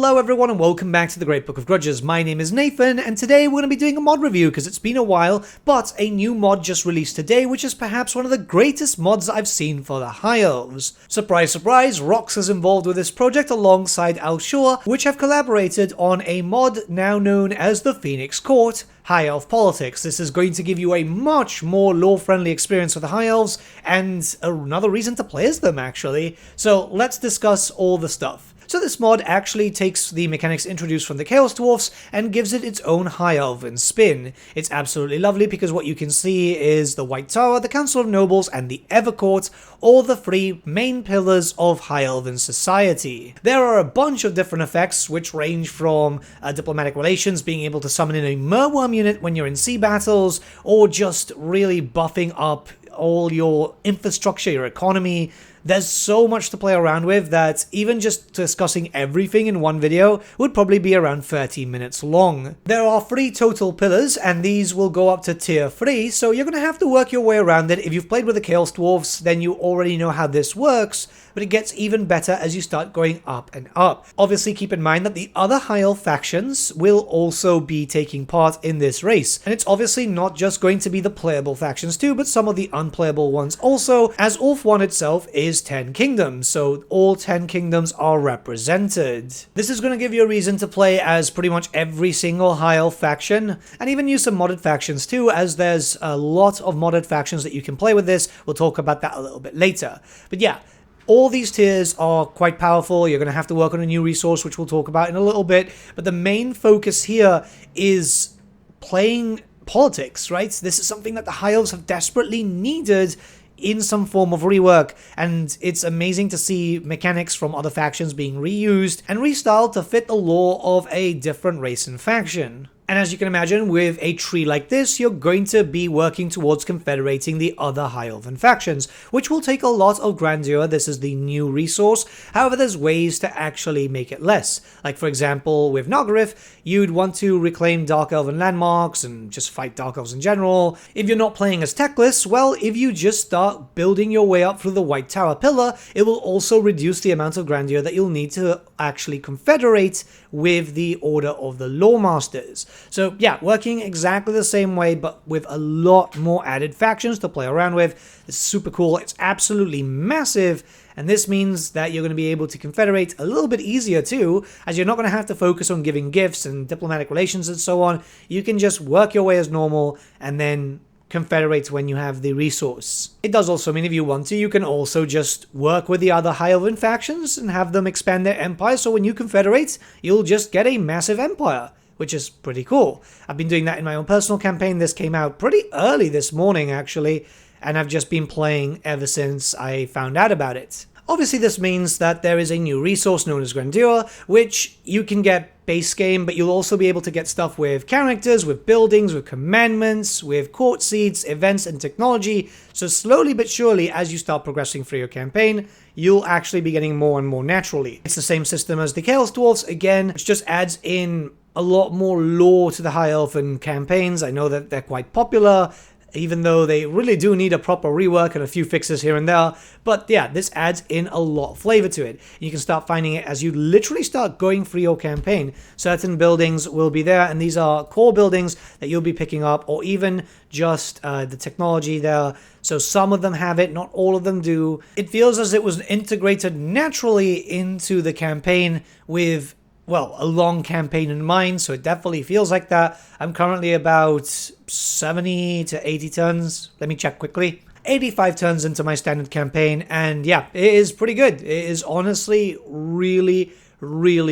Hello everyone and welcome back to the Great Book of Grudges. My name is Nathan and today we're going to be doing a mod review because it's been a while, but a new mod just released today which is perhaps one of the greatest mods I've seen for the High Elves. Surprise surprise, Rox is involved with this project alongside Alshur, which have collaborated on a mod now known as the Pheonix Court, High Elf Politics. This is going to give you a much more lore-friendly experience with the High Elves and another reason to play as them actually. So let's discuss all the stuff. So this mod actually takes the mechanics introduced from the Chaos Dwarfs and gives it its own High Elven spin. It's absolutely lovely because what you can see is the White Tower, the Council of Nobles, and the Evercourt, all the three main pillars of High Elven society. There are a bunch of different effects which range from diplomatic relations, being able to summon in a Merworm unit when you're in sea battles, or just really buffing up all your infrastructure, your economy. There's so much to play around with that even just discussing everything in one video would probably be around 30 minutes long. There are 3 total pillars and these will go up to tier 3, so you're going to have to work your way around it. If you've played with the Chaos Dwarfs, then you already know how this works, but it gets even better as you start going up and up. Obviously keep in mind that the other High Elf factions will also be taking part in this race, and it's obviously not just going to be the playable factions too, but some of the unplayable ones also, as Ulthuan itself is 10 kingdoms, so all 10 kingdoms are represented. This is going to give you a reason to play as pretty much every single High Elf faction, and even use some modded factions too, as there's a lot of modded factions that you can play with this. We'll talk about that a little bit later. But yeah, all these tiers are quite powerful. You're going to have to work on a new resource, which we'll talk about in a little bit, but the main focus here is playing politics, right? This is something that the High Elves have desperately needed in some form of rework, and it's amazing to see mechanics from other factions being reused and restyled to fit the lore of a different race and faction. And as you can imagine, with a tree like this, you're going to be working towards confederating the other High Elven factions, which will take a lot of grandeur. This is the new resource. However, there's ways to actually make it less. Like, for example, with Naggarith, you'd want to reclaim Dark Elven landmarks and just fight Dark Elves in general. If you're not playing as techless, well, if you just start building your way up through the White Tower pillar, it will also reduce the amount of grandeur that you'll need to actually confederate with the Order of the Lawmasters. So yeah, working exactly the same way, but with a lot more added factions to play around with. It's super cool. It's absolutely massive. And this means that you're going to be able to confederate a little bit easier too, as you're not going to have to focus on giving gifts and diplomatic relations and so on. You can just work your way as normal and then confederate when you have the resource. It does also mean if you want to, you can also just work with the other High Elven factions and have them expand their empire, so when you confederate, you'll just get a massive empire, which is pretty cool. I've been doing that in my own personal campaign. This came out pretty early this morning actually, and I've just been playing ever since I found out about it. Obviously this means that there is a new resource known as Grandeur, which you can get base game, but you'll also be able to get stuff with characters, with buildings, with commandments, with court seats, events, and technology. So slowly but surely, as you start progressing through your campaign, you'll actually be getting more and more naturally. It's the same system as the Chaos Dwarfs, again, which just adds in a lot more lore to the High Elven campaigns. I know that they're quite popular, even though they really do need a proper rework and a few fixes here and there. But yeah, this adds in a lot of flavor to it. You can start finding it as you literally start going through your campaign. Certain buildings will be there, and these are core buildings that you'll be picking up, or even just the technology there. So some of them have it, not all of them do. It feels as it was integrated naturally into the campaign with, well, a long campaign in mind, so it definitely feels like that. I'm currently about 70 to 80 turns. Let me check quickly. 85 turns into my standard campaign, and yeah, it is pretty good. It is honestly really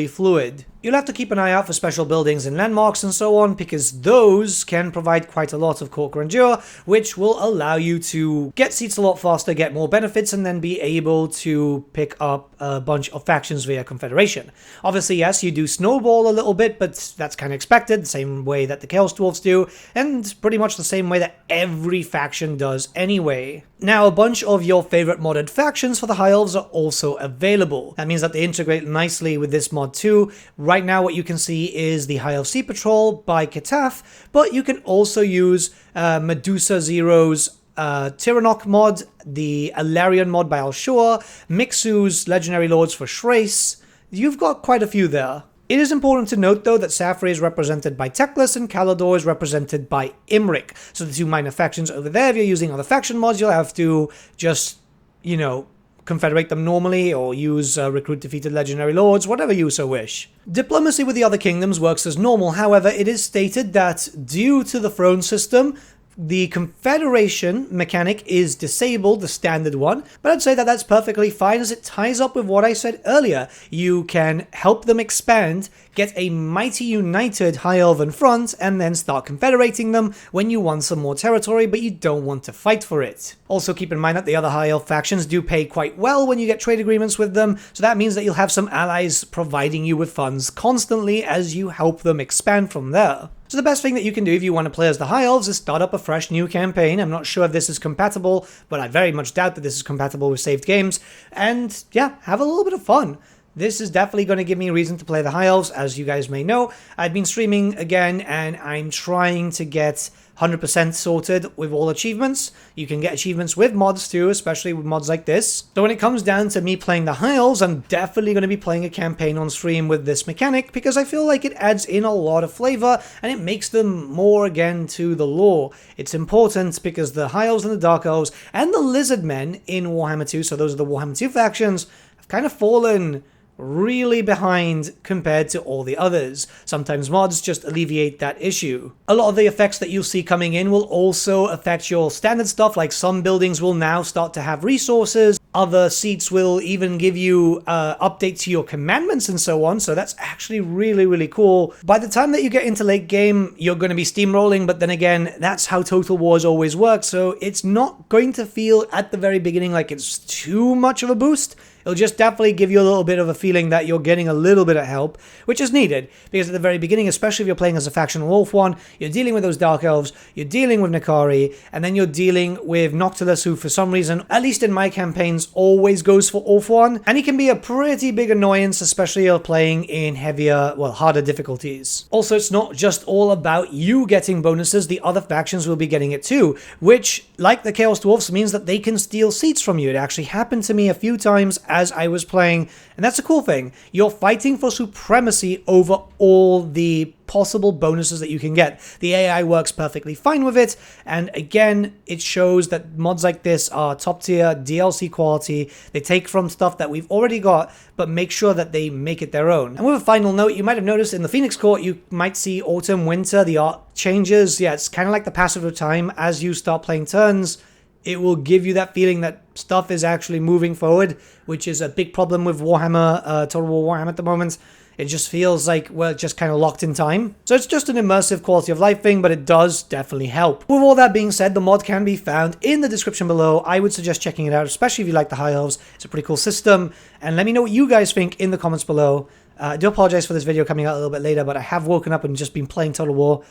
fluid. You'll have to keep an eye out for special buildings and landmarks and so on, because those can provide quite a lot of court grandeur, which will allow you to get seats a lot faster, get more benefits, and then be able to pick up a bunch of factions via confederation. Obviously, yes, you do snowball a little bit, but that's kind of expected, the same way that the Chaos Dwarfs do, and pretty much the same way that every faction does anyway. Now, a bunch of your favorite modded factions for the High Elves are also available. That means that they integrate nicely with this mod too. Right now, what you can see is the High Elf Sea Patrol by Kitaf, but you can also use Medusa Zero's Tyrannok mod, the Alarion mod by Alshur, Mixu's Legendary Lords for Shrace. You've got quite a few there. It is important to note, though, that Safri is represented by Teclis and Calador is represented by Imric. So the two minor factions over there, if you're using other faction mods, you'll have to just, you know, confederate them normally or use recruit defeated legendary lords, whatever you so wish. Diplomacy with the other kingdoms works as normal. However, it is stated that due to the throne system, the Confederation mechanic is disabled, the standard one, but I'd say that that's perfectly fine as it ties up with what I said earlier. You can help them expand, get a mighty united High Elven front, and then start confederating them when you want some more territory, but you don't want to fight for it. Also keep in mind that the other High Elf factions do pay quite well when you get trade agreements with them, so that means that you'll have some allies providing you with funds constantly as you help them expand from there. So the best thing that you can do if you want to play as the High Elves is start up a fresh new campaign. I'm not sure if this is compatible, but I very much doubt that this is compatible with saved games. And yeah, have a little bit of fun. This is definitely going to give me a reason to play the High Elves. As you guys may know, I've been streaming again and I'm trying to get 100% sorted with all achievements. You can get achievements with mods too, especially with mods like this. So when it comes down to me playing the High Elves, I'm definitely going to be playing a campaign on stream with this mechanic because I feel like it adds in a lot of flavor and it makes them more again to the lore. It's important because the High Elves and the Dark Elves and the Lizard Men in Warhammer 2, so those are the Warhammer 2 factions, have kind of fallen really behind compared to all the others. Sometimes mods just alleviate that issue. A lot of the effects that you'll see coming in will also affect your standard stuff, like some buildings will now start to have resources, other seats will even give you updates to your commandments and so on, so that's actually really, really cool. By the time that you get into late game, you're going to be steamrolling, but then again, that's how Total Wars always works, so it's not going to feel at the very beginning like it's too much of a boost. It'll just definitely give you a little bit of a feeling that you're getting a little bit of help, which is needed, because at the very beginning, especially if you're playing as a factional Ulthuan, you're dealing with those Dark Elves, you're dealing with Nakari, and then you're dealing with Noctilus, who for some reason, at least in my campaigns, always goes for Ulthuan, and he can be a pretty big annoyance, especially if you're playing in heavier, well, harder difficulties. Also, it's not just all about you getting bonuses, the other factions will be getting it too, which, like the Chaos Dwarfs, means that they can steal seats from you. It actually happened to me a few times as I was playing, and that's a cool thing. You're fighting for supremacy over all the possible bonuses that you can get. The AI works perfectly fine with it, and again, it shows that mods like this are top tier DLC quality. They take from stuff that we've already got, but make sure that they make it their own. And with a final note, you might have noticed in the Phoenix Court, you might see autumn, winter, the art changes. Yeah, it's kind of like the passage of time. As you start playing turns, it will give you that feeling that stuff is actually moving forward, which is a big problem with Warhammer, Total War Warhammer at the moment. It just feels like we're just kind of locked in time. So it's just an immersive quality of life thing, but it does definitely help. With all that being said, the mod can be found in the description below. I would suggest checking it out, especially if you like the High Elves. It's a pretty cool system. And let me know what you guys think in the comments below. I do apologize for this video coming out a little bit later, but I have woken up and just been playing Total War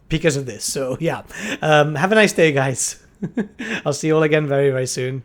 because of this. So yeah, have a nice day, guys. I'll see you all again very, very soon.